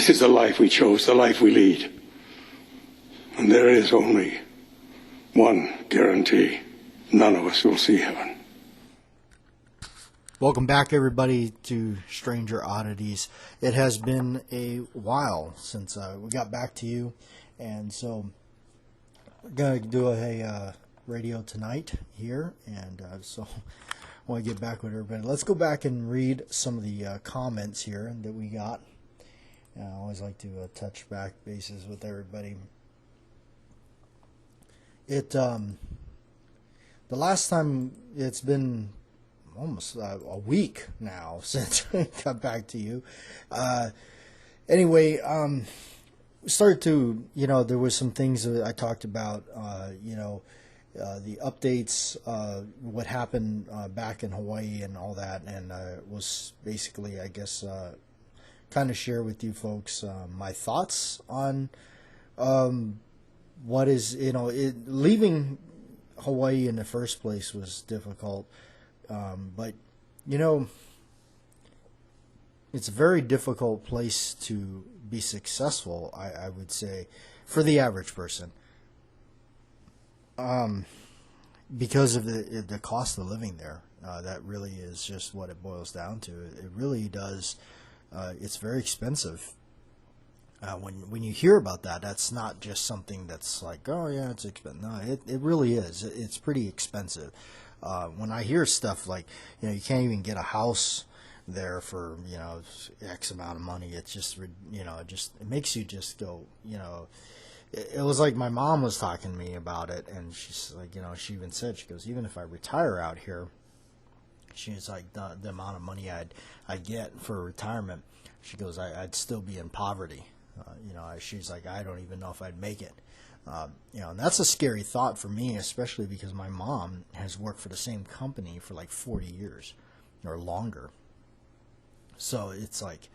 This is the life we chose, the life we lead. And there is only one guarantee. None of us will see heaven. Welcome back, everybody, to Stranger Oddities. It has been a while since we got back to you, and so we're going to do a radio tonight here, and so I want to get back with everybody. Let's go back and read some of the comments here that we got. I always like to touch back bases with everybody. The last time, it's been almost a week now since I got back to you. Anyway, started to, there was some things that I talked about, the updates, what happened back in Hawaii and all that, and was basically, I guess, kind of share with you folks my thoughts on what is, leaving Hawaii in the first place was difficult. But, it's a very difficult place to be successful, I would say, for the average person. Because of the cost of living there. That really is just what it boils down to. It really does. It's very expensive. When you hear about that, that's not just something that's like, oh yeah, it's expensive. No, it really is. It's pretty expensive. When I hear stuff like, you can't even get a house there for, X amount of money, it's just, it makes you just go, it was like my mom was talking to me about it, and she's like, she even said, she goes, even if I retire out here, she's like, the amount of money I'd get for retirement, she goes, I'd still be in poverty. She's like, I don't even know if I'd make it. And that's a scary thought for me, especially because my mom has worked for the same company for like 40 years or longer. So it's like,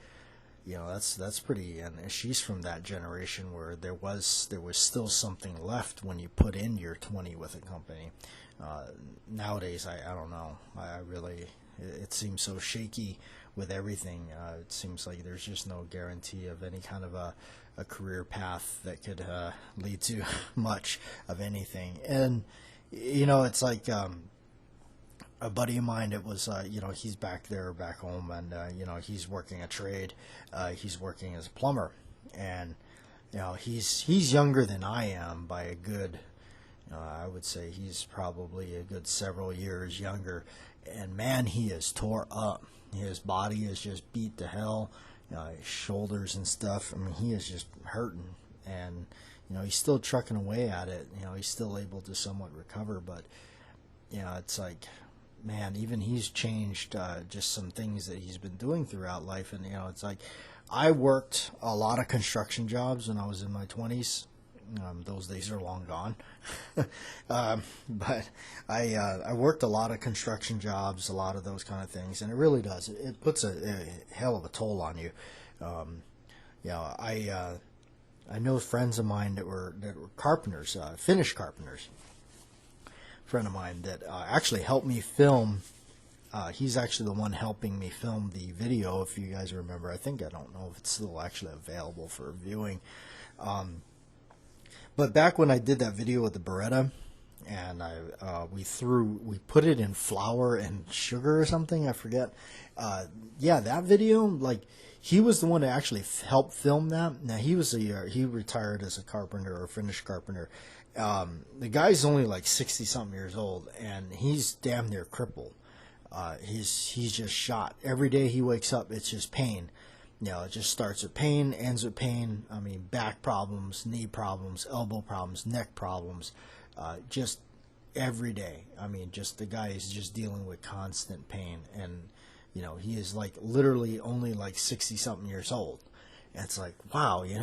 that's pretty, and she's from that generation where there was still something left when you put in your 20 with a company. Nowadays, I don't know. I really, it seems so shaky with everything. It seems like there's just no guarantee of any kind of a career path that could lead to much of anything. And, it's like a buddy of mine, it was, he's back home, and, he's working a trade. He's working as a plumber. And, he's younger than I am by a good, I would say he's probably a good several years younger. And, man, he is tore up. His body is just beat to hell. His shoulders and stuff. I mean, he is just hurting, and he's still trucking away at it. He's still able to somewhat recover, but it's like, man, even he's changed just some things that he's been doing throughout life, and it's like, I worked a lot of construction jobs when I was in my 20s. Those days are long gone. But I worked a lot of construction jobs, a lot of those kind of things, and it really does. It puts a hell of a toll on you. I know friends of mine that were carpenters, Finnish carpenters. A friend of mine that actually helped me film. He's actually the one helping me film the video, if you guys remember. I don't know if it's still actually available for viewing. But back when I did that video with the Beretta, and we put it in flour and sugar or something, I forget. That video, like, he was the one that actually helped film that. Now, he retired as a carpenter, or a Finnish carpenter. The guy's only like 60-something years old, and he's damn near crippled. He's just shot. Every day he wakes up, it's just pain. It just starts with pain, ends with pain. I mean, back problems, knee problems, elbow problems, neck problems, just every day. I mean, just the guy is just dealing with constant pain, and he is like literally only like 60-something years old. And it's like, wow, it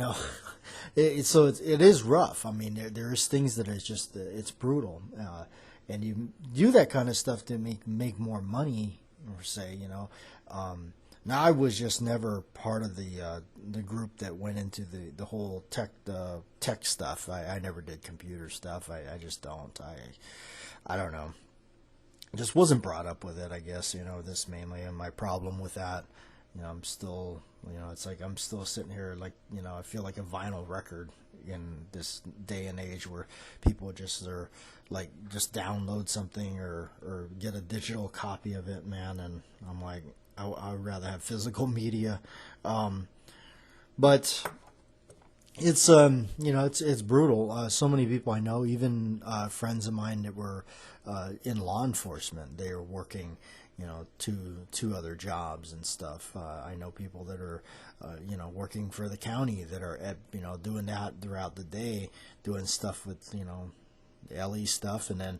is rough. I mean, there is things that is just, it's brutal, and you do that kind of stuff to make more money, or say, Now, I was just never part of the group that went into the whole tech stuff. I never did computer stuff. I just don't. I don't know. I just wasn't brought up with it, I guess. This mainly, and my problem with that. I'm still, it's like I'm still sitting here like, I feel like a vinyl record in this day and age where people just are like, just download something or get a digital copy of it, man. And I'm like, I'd rather have physical media. But it's, it's brutal. So many people I know, even friends of mine that were in law enforcement, they are working, two other jobs and stuff. I know people that are, working for the county that are at, doing that throughout the day, doing stuff with, LE stuff, and then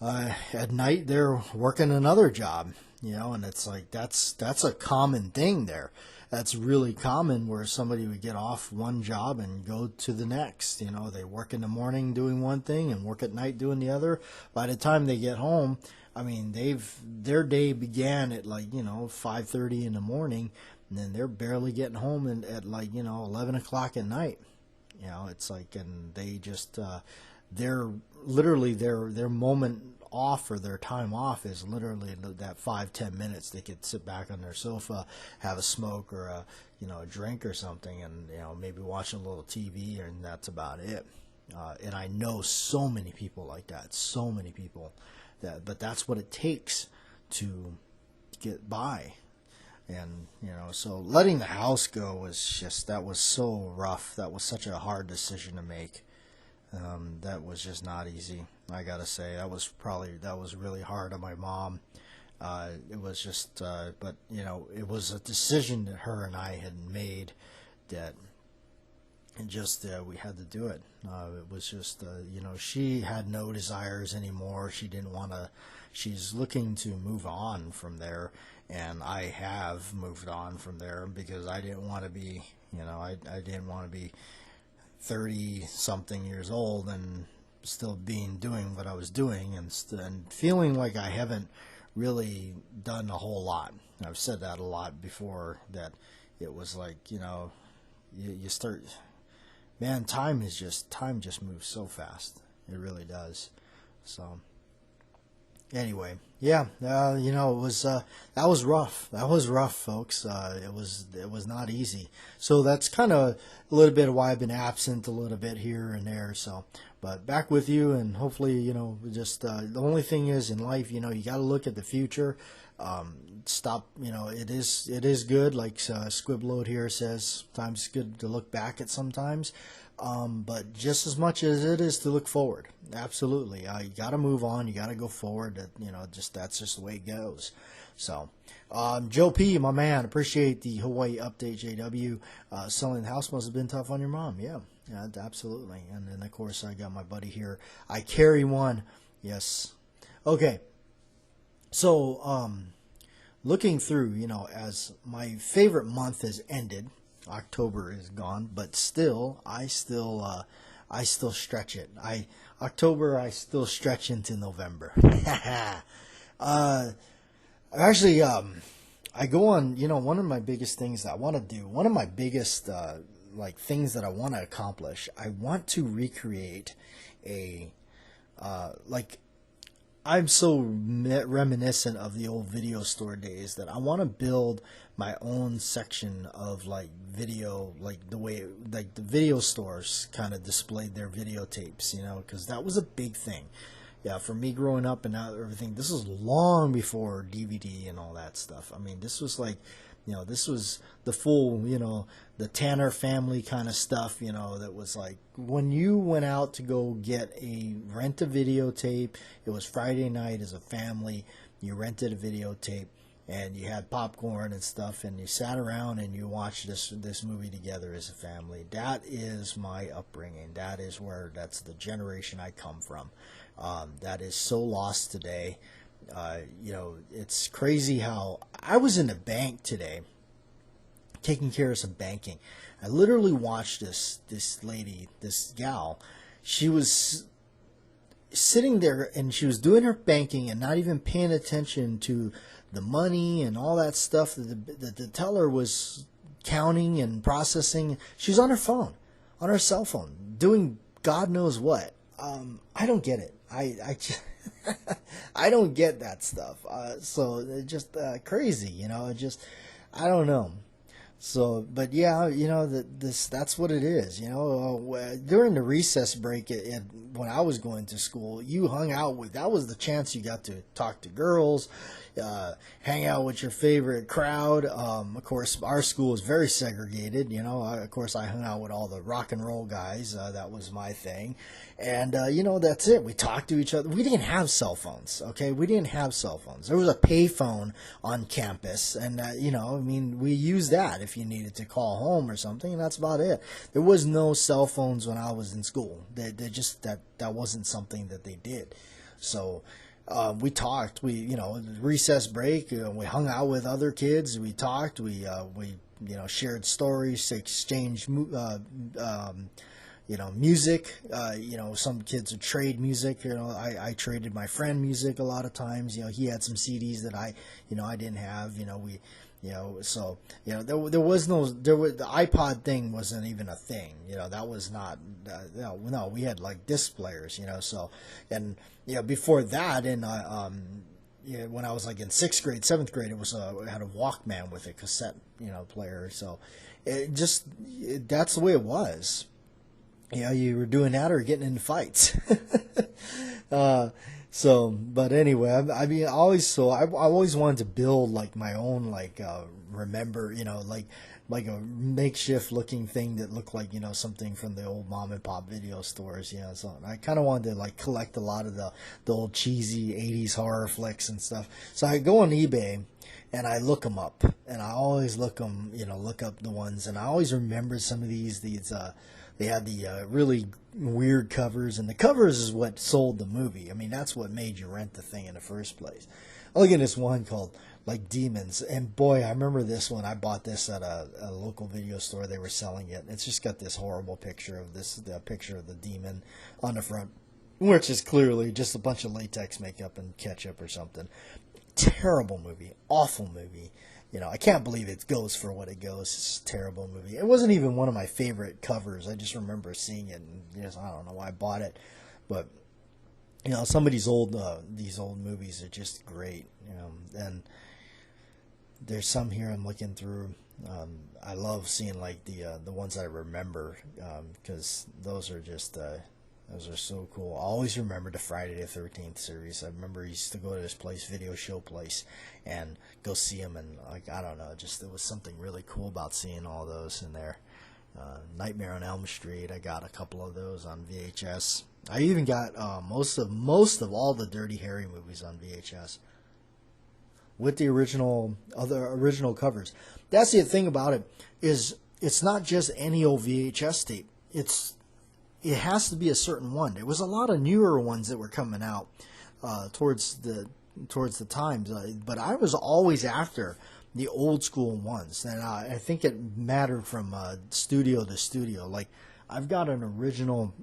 at night they're working another job, and it's like that's a common thing there. That's really common where somebody would get off one job and go to the next. They work in the morning doing one thing and work at night doing the other. By the time they get home, I mean their day began at like 5:30 in the morning, and then they're barely getting home at like 11 o'clock at night. It's like, and they just they're literally their moment off or their time off is literally that 5-10 minutes they could sit back on their sofa, have a smoke or a drink or something, and maybe watch a little TV, and that's about it. And I know so many people like that, so many people but that's what it takes to get by. And so letting the house go that was so rough. That was such a hard decision to make. That was just not easy. I gotta say, that was really hard on my mom. It was just, but it was a decision that her and I had made that, and just we had to do it. It was just, she had no desires anymore. She didn't want to. She's looking to move on from there, and I have moved on from there because I didn't want to be, I didn't want to be 30 something years old and still doing what I was doing and feeling like I haven't really done a whole lot. I've said that a lot before, that it was like, you start, man, time just moves so fast. It really does. So anyway, yeah, it was that was rough. That was rough, folks. It was not easy. So that's kind of a little bit of why I've been absent a little bit here and there. So, but back with you, and hopefully, just the only thing is in life, you got to look at the future. Stop. It is good. Like Squibload here says, sometimes it's good to look back at sometimes. But just as much as it is to look forward, absolutely. You got to move on. You got to go forward. That's just the way it goes. So, Joe P, my man, appreciate the Hawaii update. JW, selling the house must have been tough on your mom. Yeah, absolutely. And then of course I got my buddy here. I carry one. Yes. Okay. So, looking through, as my favorite month has ended. October is gone, but still, I still stretch it. October, I still stretch into November. Actually, I go on, one of my biggest things that I want to do, one of my biggest, things that I want to accomplish, I want to recreate I'm so reminiscent of the old video store days that I want to build my own section of video, the way the video stores kind of displayed their videotapes, because that was a big thing. Yeah, for me growing up and everything, this was long before DVD and all that stuff. I mean, this was this was the full, the Tanner family kind of stuff, that was like when you went out to go rent a videotape, it was Friday night as a family, you rented a videotape and you had popcorn and stuff and you sat around and you watched this movie together as a family. That is my upbringing. That's the generation I come from. That is so lost today. It's crazy how I was in the bank today taking care of some banking. I literally watched this lady, this gal. She was sitting there and she was doing her banking and not even paying attention to the money and all that stuff that the teller was counting and processing. She was on her phone, on her cell phone, doing God knows what. I don't get it. I just I don't get that stuff. So it's just crazy, I don't know. So, but yeah, that's what it is. During the recess break when I was going to school, you hung out with. That was the chance you got to talk to girls, hang out with your favorite crowd. Of course, our school was very segregated. Of course, I hung out with all the rock and roll guys. That was my thing, and that's it. We talked to each other. We didn't have cell phones. Okay, we didn't have cell phones. There was a payphone on campus, and we used that if you needed to call home or something, and that's about it. There was no cell phones when I was in school. They just that wasn't something that they did. So we talked. Recess break. We hung out with other kids. We talked. We shared stories, exchanged music. Some kids would trade music. I traded my friend music a lot of times. He had some CDs that I didn't have. There was the iPod thing wasn't even a thing. That was not, no, we had like disc players, and before that, and when I was like in 6th grade, 7th grade, it had a Walkman with a cassette, player. So that's the way it was. You were doing that or getting in fights. But anyway, I always wanted to build like my own, like, like a makeshift looking thing that looked like, something from the old mom and pop video stores, so I kind of wanted to like collect a lot of the old cheesy 80s horror flicks and stuff. So I go on eBay and I look them up, and I always look up the ones, and I always remember some of these, they had the really weird covers, and the covers is what sold the movie. I mean, that's what made you rent the thing in the first place. I look at this one called, like, Demons, and boy, I remember this one. I bought this at a local video store. They were selling it. It's just got this horrible picture of the picture of the demon on the front, which is clearly just a bunch of latex makeup and ketchup or something. Terrible movie. Awful movie. I can't believe it goes for what it goes. It's a terrible movie. It wasn't even one of my favorite covers. I just remember seeing it, and I don't know why I bought it. But, some of these old movies are just great, and there's some here I'm looking through. I love seeing, like, the ones I remember, because those are just, those are so cool. I always remember the Friday the 13th series. I remember I used to go to this place, Video Show Place, and go see them. And, like, I don't know, just there was something really cool about seeing all those in there. Nightmare on Elm Street, I got a couple of those on VHS. I even got most of all the Dirty Harry movies on VHS with the original covers. That's the thing about it, is it's not just any old VHS tape. It has to be a certain one. There was a lot of newer ones that were coming out towards the times, but I was always after the old school ones, and I think it mattered from studio to studio. Like, I've got an original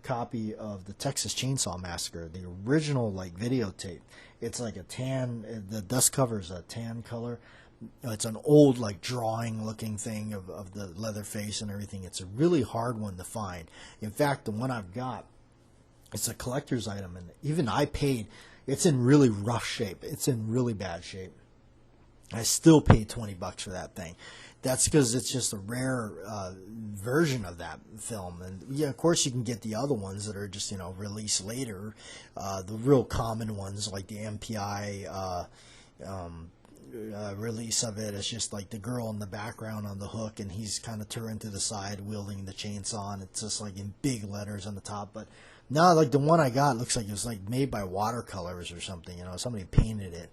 copy of the Texas Chainsaw Massacre, the original, like, videotape. It's like a tan. The dust cover is a tan color. It's an old, like, drawing looking thing of the Leatherface and everything. It's a really hard one to find. In fact, the one I've got, it's a collector's item, and even I paid. It's in really rough shape. It's in really bad shape. I still paid $20 for that thing. That's because it's just a rare version of that film. And yeah, of course you can get the other ones that are just, released later. The real common ones, like the MPI release of it, is just like the girl in the background on the hook, and he's kind of turned to the side wielding the chainsaw, and it's just like in big letters on the top. But now, like, the one I got looks like it was like made by watercolors or something. Somebody painted it.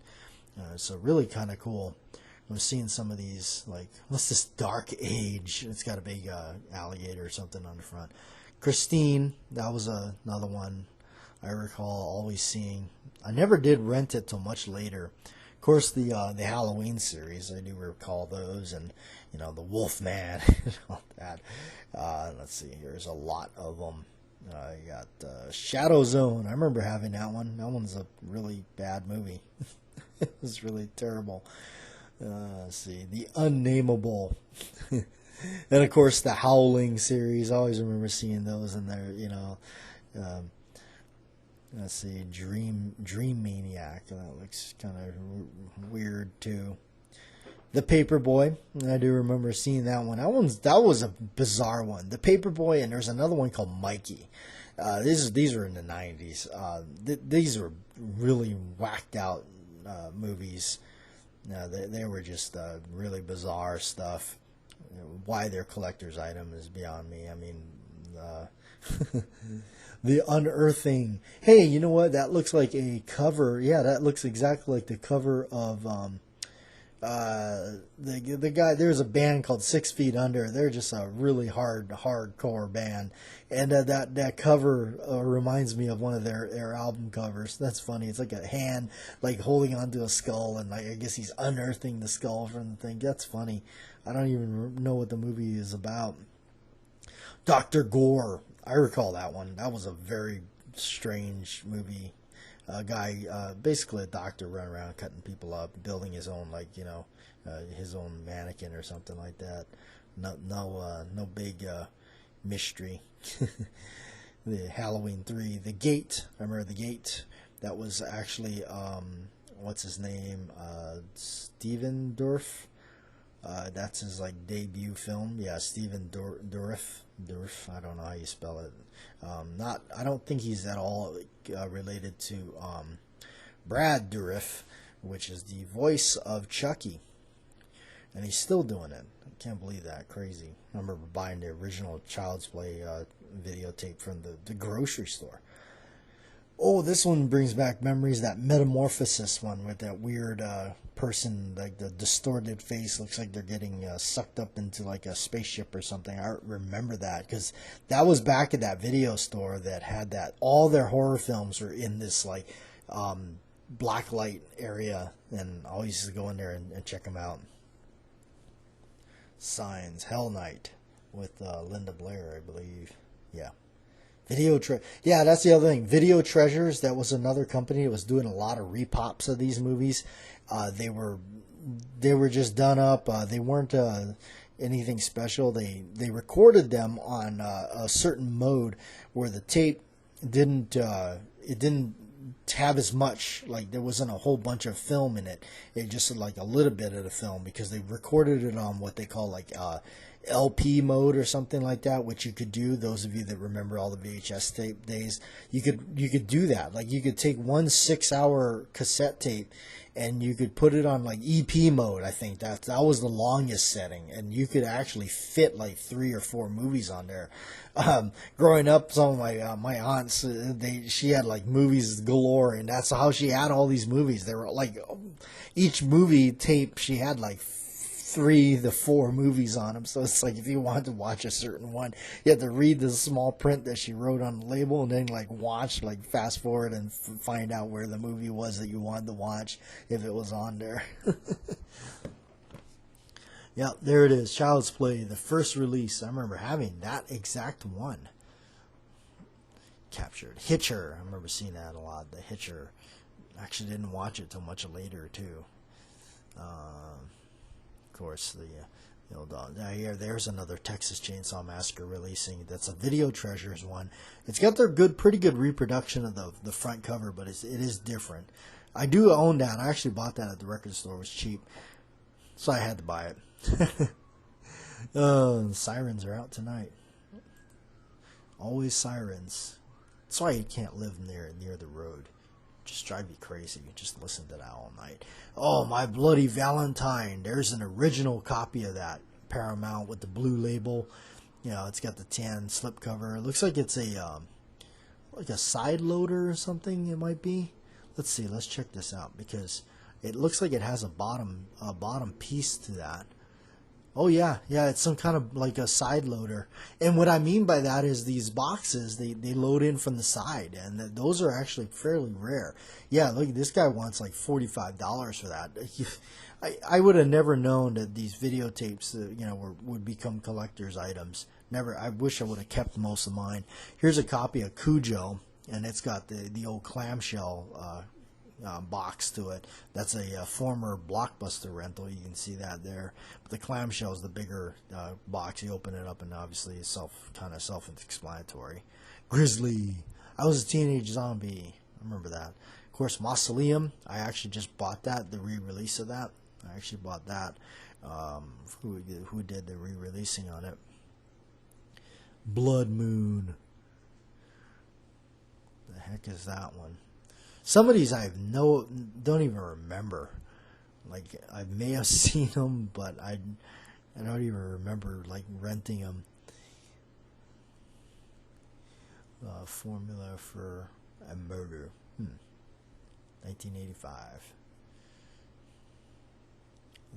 So really kind of cool. I'm seeing some of these, like, what's this, Dark Age? It's got a big alligator or something on the front. Christine, that was another one I recall always seeing. I never did rent it till much later. Of course, the Halloween series, I do recall those, and the Wolfman and all that. Let's see, here's a lot of them. I got Shadow Zone. I remember having that one. That one's a really bad movie. It was really terrible. Let's see, The Unnameable. And of course the Howling series. I always remember seeing those in there, let's see, Dream Maniac. That looks kind of weird too. The Paperboy. I do remember seeing that one. That was a bizarre one. The Paperboy, and there's another one called Mikey. These are in the 90s. These were really whacked out movies. They were just really bizarre stuff. Why they're collector's item is beyond me. I mean, the Unearthing. Hey, you know what? That looks like a cover. Yeah, that looks exactly like the cover of the guy. There's a band called 6 Feet Under. They're just a really hardcore band, and that cover reminds me of one of their album covers. That's funny. It's like a hand like holding onto a skull, and like I guess he's unearthing the skull from the thing. That's funny. I don't even know what the movie is about. Dr. Gore. I recall that one. That was a very strange movie. A guy, basically a doctor, running around cutting people up, building his own, his own mannequin or something like that. No big mystery. The Halloween 3, The Gate. I remember The Gate. That was actually what's his name? Steven Dorff. That's his debut film. Yeah, Steven Dorff. I don't know how you spell it. I don't think he's at all related to Brad Dourif, which is the voice of Chucky, and he's still doing it. I can't believe that. Crazy. I remember buying the original Child's Play videotape from the grocery store. Oh, this one brings back memories. That Metamorphosis one with that weird person, like the distorted face, looks like they're getting sucked up into like a spaceship or something. I remember that because that was back at that video store that had that. All their horror films were in this black light area, and I always used to go in there and check them out. Signs, Hell Night with Linda Blair, I believe. Yeah. Yeah, that's the other thing. Video Treasures, that was another company that was doing a lot of repops of these movies. They were just done up. They weren't anything special. They recorded them on a certain mode where the tape didn't have as much, there wasn't a whole bunch of film in it. It just had a little bit of the film because they recorded it on what they call LP mode or something like that, which you could do. Those of you that remember all the VHS tape days, you could do that. You could take one 6-hour cassette tape and you could put it on EP mode. I think that was the longest setting, and you could actually fit 3 or 4 movies on there. Growing up, some of my aunts, she had movies galore, and that's how she had all these movies. They were each movie tape she had 3 to 4 movies on them. So it's if you wanted to watch a certain one, you had to read the small print that she wrote on the label, and then watch, fast forward and find out where the movie was that you wanted to watch if it was on there. Yeah, there it is. Child's Play, the first release. I remember having that exact one captured. Hitcher. I remember seeing that a lot. The Hitcher. Actually didn't watch it till much later too. Of course, the old there's another Texas Chainsaw Massacre releasing. That's a Video Treasures one. It's got their pretty good reproduction of the front cover, but it is different. I do own that. I actually bought that at the record store. It was cheap, so I had to buy it. Sirens are out tonight. Always sirens. That's why you can't live near the road. Just drive you crazy. You just listen to that all night. Oh, My Bloody Valentine. There's an original copy of that. Paramount with the blue label. It's got the tan slipcover. It looks like it's a side loader or something. It might be. Let's see. Let's check this out because it looks like it has a bottom piece to that. Oh yeah, it's some kind of a side loader. And what I mean by that is these boxes, they load in from the side, and those are actually fairly rare. Yeah, look, this guy wants $45 for that. I would have never known that these videotapes, would become collector's items. Never. I wish I would have kept most of mine. Here's a copy of Cujo, and it's got the old clamshell box to it. That's a former Blockbuster rental. You can see that there. But the clamshell is the bigger box. You open it up, and obviously it's self-explanatory. Grizzly. I Was a Teenage Zombie. I remember that. Of course, Mausoleum. I actually just bought that, the re-release of that. I actually bought that. Who did the re-releasing on it? Blood Moon. The heck is that one? Some of these don't even remember. Like, I may have seen them, but I don't even remember like renting them. Formula for a Murder. 1985.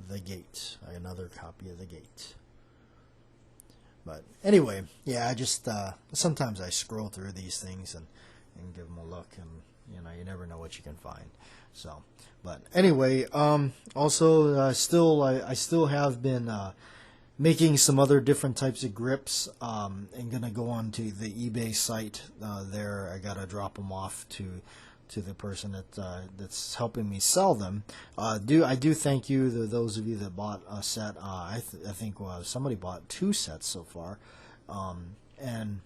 The Gate. Another copy of The Gate. But anyway, yeah, I just sometimes I scroll through these things and give them a look, and you never know what you can find. So, but anyway, also I still have been making some other different types of grips. I'm gonna go on to the eBay site there. I gotta drop them off to the person that's helping me sell them. I do thank you, those of you that bought a set. I think somebody bought 2 sets so far. And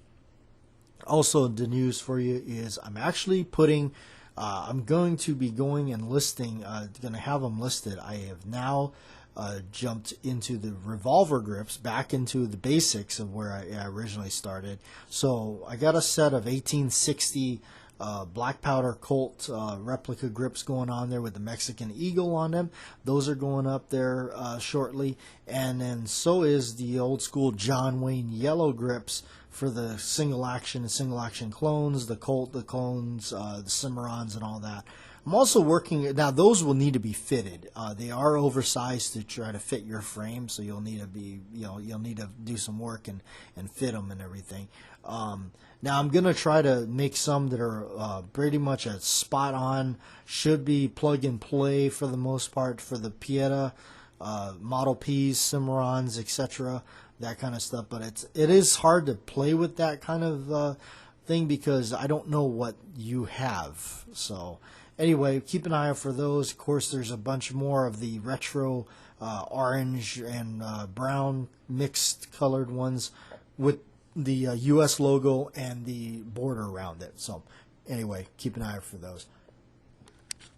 also the news for you is I'm actually putting. I'm going to be going and listing. Going to have them listed. I have now jumped into the revolver grips, back into the basics of where I originally started. So I got a set of 1860 black powder Colt replica grips going on there with the Mexican eagle on them. Those are going up there shortly. And then so is the old school John Wayne yellow grips for the single action and single action clones, the Colt, the clones, the Cimarrons and all that. I'm also working, now those will need to be fitted. They are oversized to try to fit your frame, so you'll need to you'll need to do some work and fit them and everything. Now I'm going to try to make some that are pretty much a spot on, should be plug and play for the most part for the Pieta, Model Ps, Cimarrons, etc., that kind of stuff. But it is hard to play with that kind of thing because I don't know what you have. So anyway, keep an eye out for those. Of course, there's a bunch more of the retro orange and brown mixed colored ones with the U.S. logo and the border around it. So anyway, keep an eye out for those.